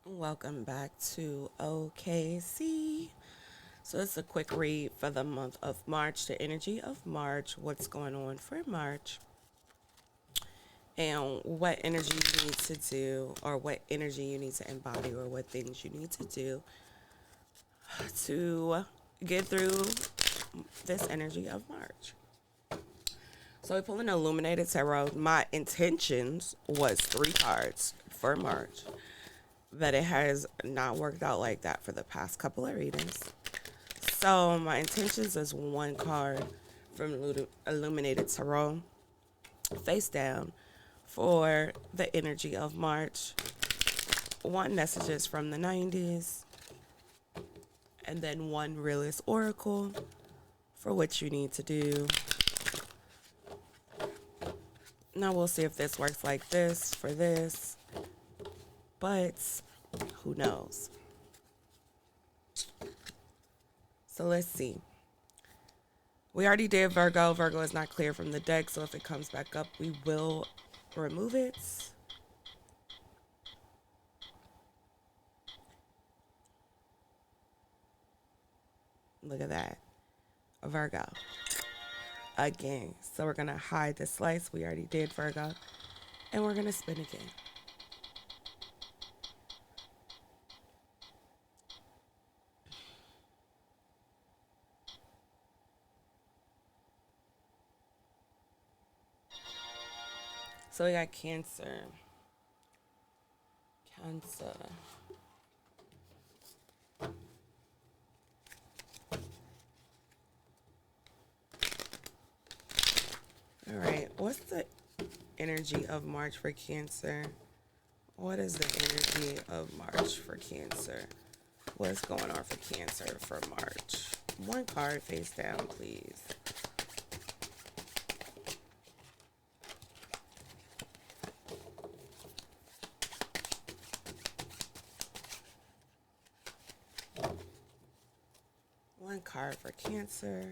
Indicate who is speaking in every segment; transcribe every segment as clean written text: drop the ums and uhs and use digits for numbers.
Speaker 1: Welcome back to OKC. So, it's a quick read for the month of March, the energy of March, what's going on for March, and what energy you need to do, or what energy you need to embody, or what things you need to do to get through this energy of March. So, we pull an illuminated tarot. My intentions was 3 cards for March, but it has not worked out like that for the past couple of readings. So my intentions is 1 card from Illuminated Tarot, face down, for the energy of March. 1 messages from the 90s, and then 1 realist oracle for what you need to do. Now we'll see if this works like this for this, but who knows? So let's see. We already did Virgo. Virgo is not clear from the deck, so if it comes back up, we will remove it. Look at that. A Virgo. Again. So we're going to hide the slice. We already did Virgo. And we're going to spin again. So we got Cancer. Cancer. All right. What's the energy of March for Cancer? What is the energy of March for Cancer? What's going on for Cancer for March? 1 card face down, please. One card for Cancer.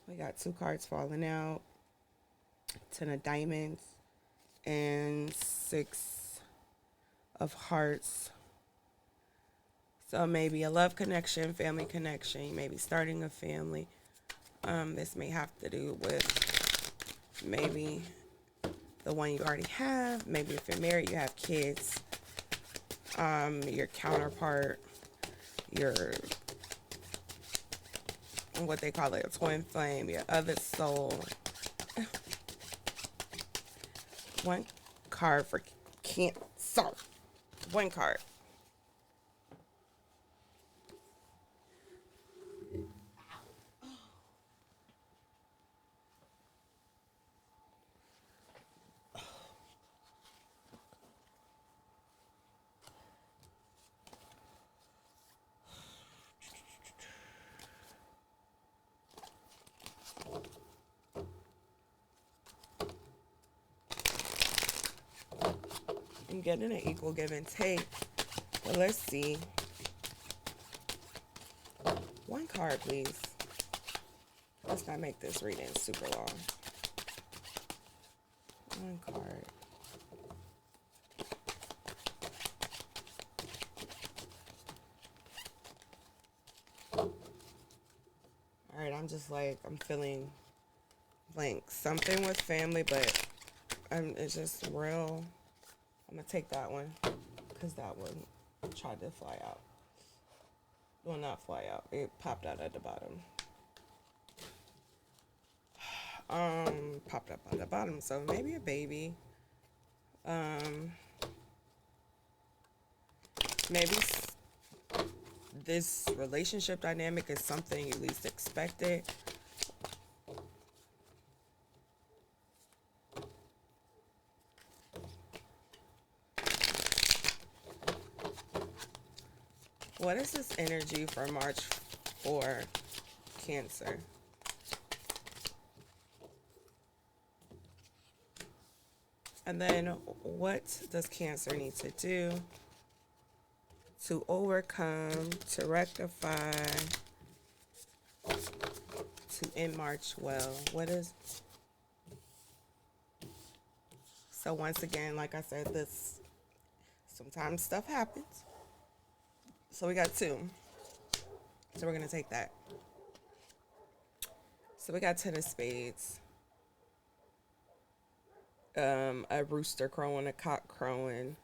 Speaker 1: We got 2 cards falling out. 10 of Diamonds and 6 of Hearts. So maybe a love connection, family connection. You may be starting a family. This may have to do with maybe the one you already have. Maybe if you're married, you have kids. Your counterpart, your what they call it, a twin flame, your other soul. 1 card for Cancer. 1 card. I'm getting an equal give and take. But let's see. 1 card, please. Let's not make this reading super long. 1 card. Alright, I'm just like, I'm feeling blank. Something with family, but it's just real. I'm going to take that one because that one tried to fly out. Well, not fly out. It popped out at the bottom. Popped up at the bottom. So maybe a baby. Maybe this relationship dynamic is something you least expected. What is this energy for March for Cancer? And then what does Cancer need to do to overcome, to rectify, to end March well? What is So once again, like I said, this sometimes stuff happens. So we got two. So we're gonna take that. So we got ten of spades. A rooster crowing, a cock crowing.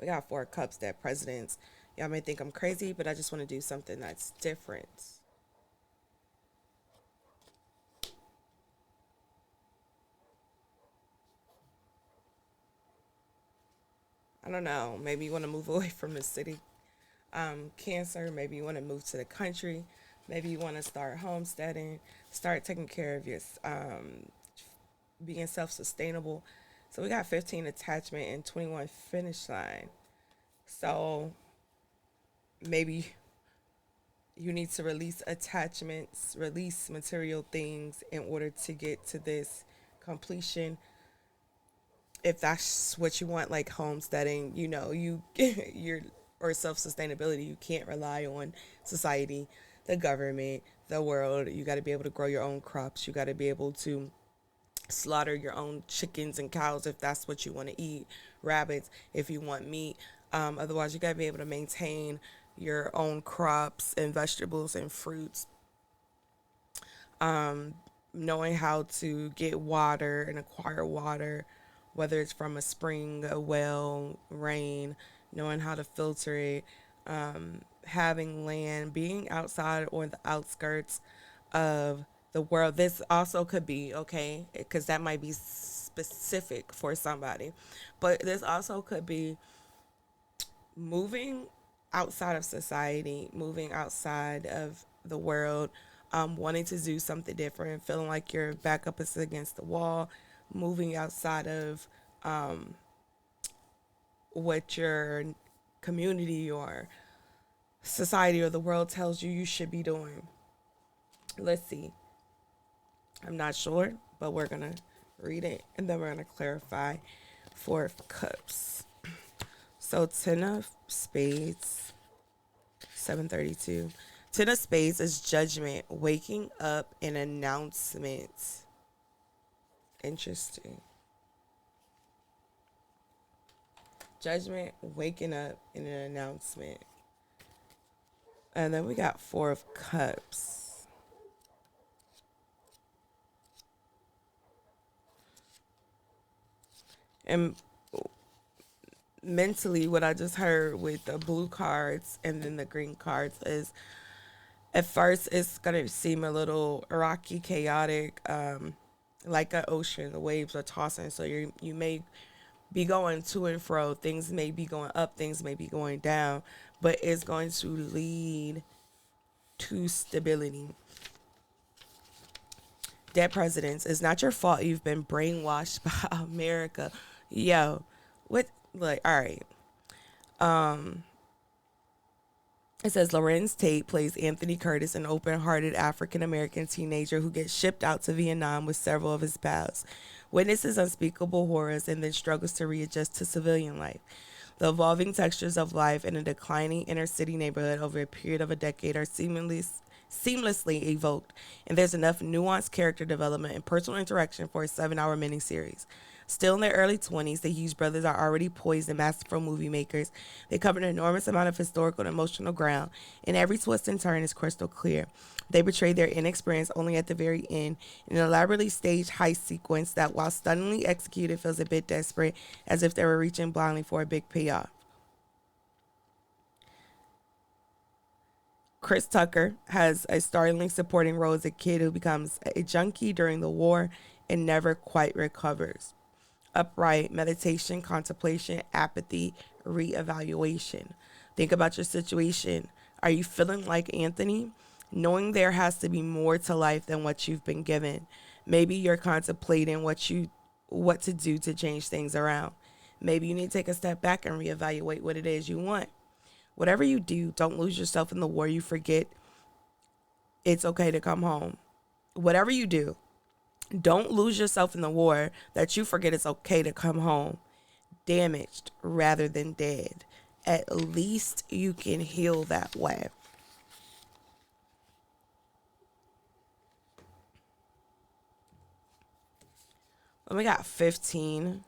Speaker 1: We got four cups, that presidents. Y'all may think I'm crazy, but I just want to do something that's different. I don't know. Maybe you want to move away from the city. Cancer. Maybe you want to move to the country. Maybe you want to start homesteading, start taking care of your, being self-sustainable. So we got 15 attachment and 21 finish line. So maybe you need to release attachments, release material things in order to get to this completion. If that's what you want, like homesteading, you're or self-sustainability, you can't rely on society, the government, the world. You got to be able to grow your own crops. You got to be able to slaughter your own chickens and cows if that's what you want to eat, rabbits if you want meat. Otherwise, you got to be able to maintain your own crops and vegetables and fruits. Knowing how to get water and acquire water, whether it's from a spring, a well, rain, knowing how to filter it, having land, being outside or the outskirts of the world. This also could be, okay, because that might be specific for somebody, but this also could be moving outside of society, moving outside of the world, wanting to do something different, feeling like your back up is against the wall, moving outside of what your community or society or the world tells you should be doing. Let's see. I'm not sure, but we're going to read it and then we're going to clarify. Four of Cups. So 10 of Spades, 732. 10 of Spades is judgment, waking up, an announcement. Interesting. Judgment, waking up, and an announcement. And then we got Four of Cups. And mentally, what I just heard with the blue cards and then the green cards is, at first it's going to seem a little rocky, chaotic, like an ocean. The waves are tossing, so you may be going to and fro. Things may be going up, things may be going down, but it's going to lead to stability. Dead presidents, it's not your fault you've been brainwashed by America. Yo, what, like, all right. It says Lorenz Tate plays Anthony Curtis, an open-hearted African-American teenager who gets shipped out to Vietnam with several of his pals, witnesses unspeakable horrors, and then struggles to readjust to civilian life. The evolving textures of life in a declining inner-city neighborhood over a period of a decade are seamlessly evoked, and there's enough nuanced character development and personal interaction for a 7-hour miniseries. Still in their early 20s, the Hughes brothers are already poised and masterful movie makers. They cover an enormous amount of historical and emotional ground, and every twist and turn is crystal clear. They portray their inexperience only at the very end in an elaborately staged heist sequence that, while stunningly executed, feels a bit desperate, as if they were reaching blindly for a big payoff. Chris Tucker has a startling supporting role as a kid who becomes a junkie during the war and never quite recovers. Upright, meditation, contemplation, apathy, reevaluation. Think about your situation. Are you feeling like Anthony? Knowing there has to be more to life than what you've been given. Maybe you're contemplating what to do to change things around. Maybe you need to take a step back and reevaluate what it is you want. Whatever you do, don't lose yourself in the war. You forget it's okay to come home. Whatever you do, don't lose yourself in the war that you forget it's okay to come home, damaged rather than dead. at least you can heal that way. And we got 15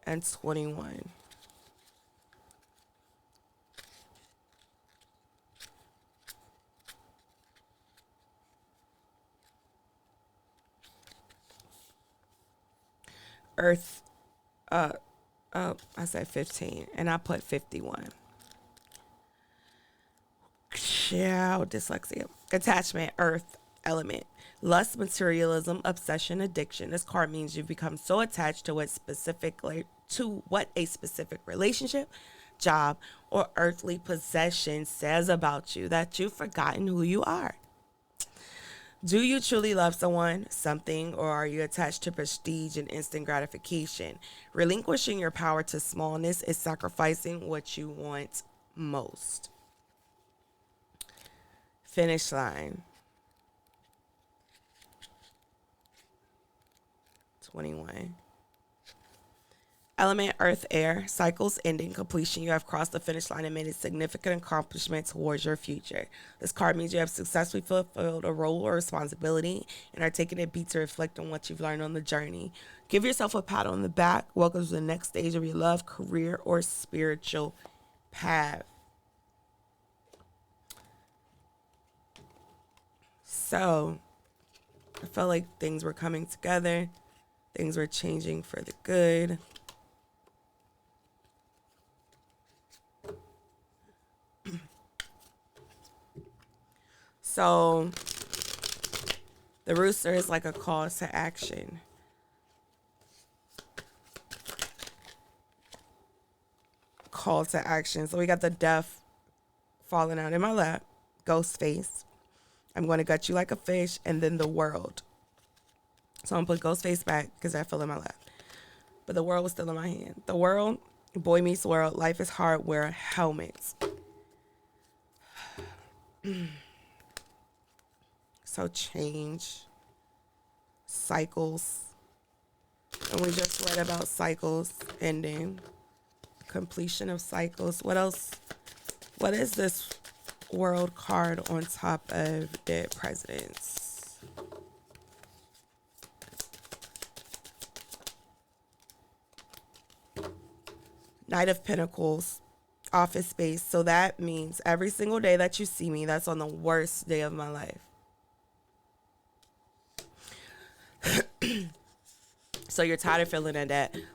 Speaker 1: and 21. Earth, I said 15, and I put 51. Yeah, dyslexia. Attachment, earth, element. Lust, materialism, obsession, addiction. This card means you've become so attached to what a specific relationship, job, or earthly possession says about you that you've forgotten who you are. Do you truly love someone, something, or are you attached to prestige and instant gratification? Relinquishing your power to smallness is sacrificing what you want most. Finish line. 21. Element, earth, air, cycles ending, completion. You have crossed the finish line and made a significant accomplishment towards your future. This card means you have successfully fulfilled a role or responsibility and are taking a beat to reflect on what you've learned on the journey. Give yourself a pat on the back. Welcome to the next stage of your love, career, or spiritual path. So, I felt like things were coming together. Things were changing for the good. So the rooster is like a call to action. Call to action. So we got the death falling out in my lap. Ghost face. I'm going to gut you like a fish. And then the world. So I'm going to put ghost face back because that fell in my lap. But the world was still in my hand. The world, boy meets world. Life is hard. Wear helmets. So change, cycles, and we just read about cycles ending, completion of cycles. What else? What is this world card on top of dead presidents? Knight of Pentacles, office space. So that means every single day that you see me, that's on the worst day of my life. So you're tired of feeling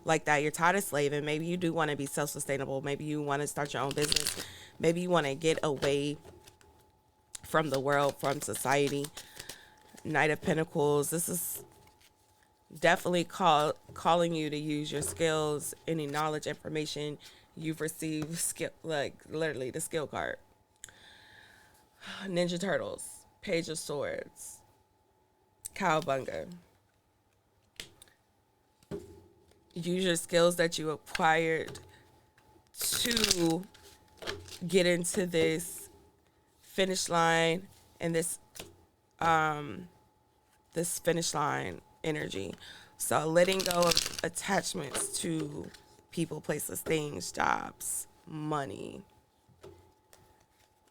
Speaker 1: like that. You're tired of slaving. Maybe you do want to be self-sustainable. Maybe you want to start your own business. Maybe you want to get away from the world, from society. Knight of Pentacles. This is definitely calling you to use your skills, any knowledge, information you've received. Skill, like literally the skill card. Ninja Turtles. Page of Swords. Cowabunga. Use your skills that you acquired to get into this finish line and this finish line energy. So letting go of attachments to people, places, things, jobs, money.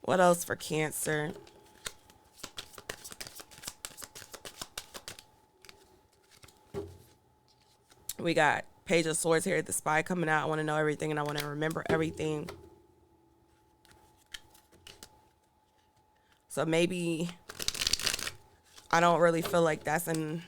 Speaker 1: What else for Cancer? We got Page of Swords here, the Spy coming out. I want to know everything and I want to remember everything. So maybe I don't really feel like that's in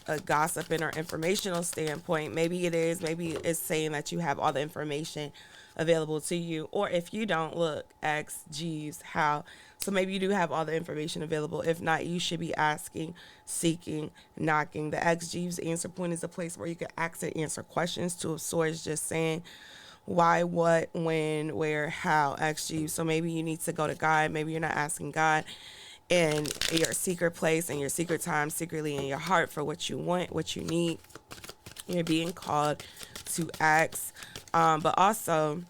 Speaker 1: a gossiping or informational standpoint. Maybe it is. Maybe it's saying that you have all the information available to you. Or if you don't, look, ask Jeeves how. So maybe you do have all the information available. If not, you should be asking, seeking, knocking. The Ask Jeeves answer point is a place where you can ask and answer questions. Two of Swords just saying why, what, when, where, how. Ask Jeeves. So maybe you need to go to God. Maybe you're not asking God in your secret place, in your secret time, secretly in your heart for what you want, what you need. You're being called to ask. But also,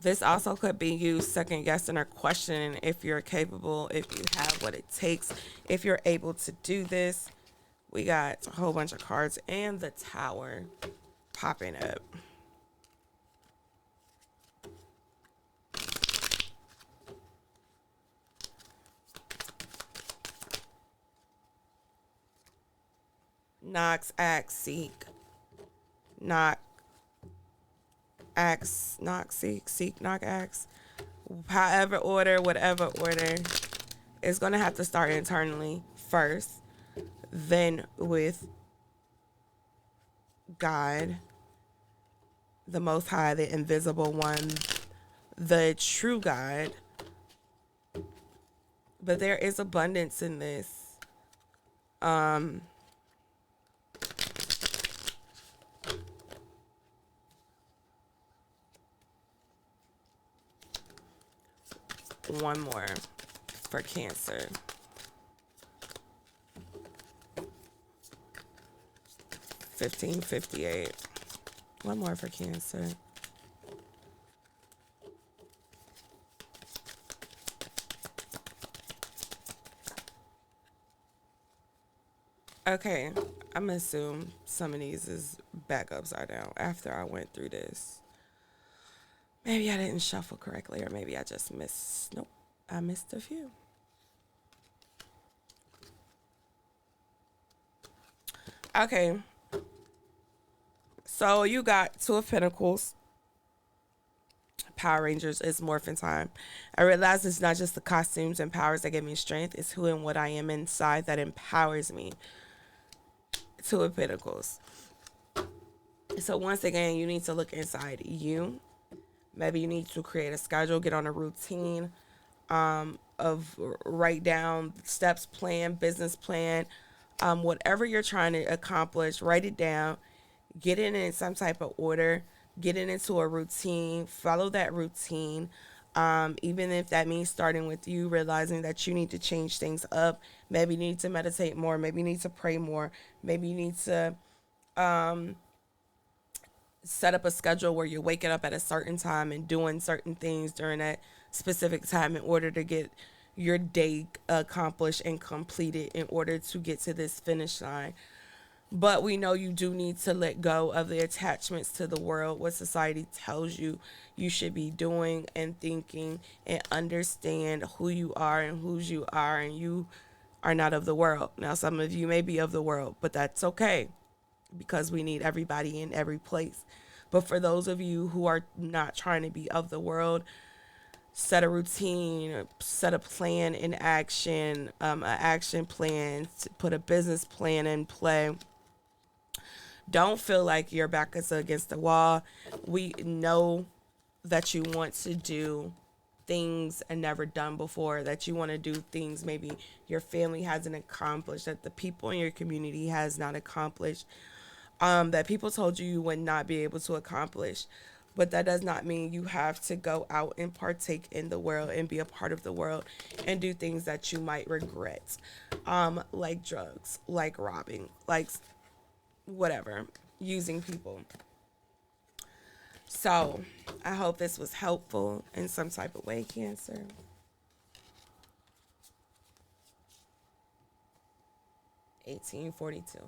Speaker 1: this also could be you second guessing or questioning if you're capable, if you have what it takes, if you're able to do this. We got a whole bunch of cards and the Tower popping up. Nox, axe, seek. Knock, axe, knock, seek, knock, axe. However order, whatever order, it's going to have to start internally first, then with God, the Most High, the Invisible One, the true God. But there is abundance in this. One more for Cancer. 1558. One more for Cancer. Okay, I'm gonna assume some of these is backups are down after I went through this. Maybe I didn't shuffle correctly, or maybe I just missed. Nope, I missed a few. Okay, so you got Two of Pentacles. Power Rangers is morphin' time. I realize it's not just the costumes and powers that give me strength, it's who and what I am inside that empowers me. Two of Pentacles. So once again, you need to look inside you. Maybe you need to create a schedule, get on a routine of write down steps, plan, business plan, whatever you're trying to accomplish, write it down, get it in some type of order, get it into a routine, follow that routine. Even if that means starting with you, realizing that you need to change things up. Maybe you need to meditate more. Maybe you need to pray more. Maybe you need to set up a schedule where you're waking up at a certain time and doing certain things during that specific time in order to get your day accomplished and completed in order to get to this finish line. But we know you do need to let go of the attachments to the world, what society tells you you should be doing and thinking, and understand who you are and whose you are, and you are not of the world. Now, some of you may be of the world, but that's okay because we need everybody in every place. But for those of you who are not trying to be of the world, set a routine, set a plan in action, an action plan, put a business plan in play. Don't feel like your back is against the wall. We know that you want to do things and never done before, that you want to do things maybe your family hasn't accomplished, that the people in your community has not accomplished, that people told you would not be able to accomplish. But that does not mean you have to go out and partake in the world and be a part of the world and do things that you might regret, like drugs, like robbing, like whatever, using people. So I hope this was helpful in some type of way, Cancer. 1842.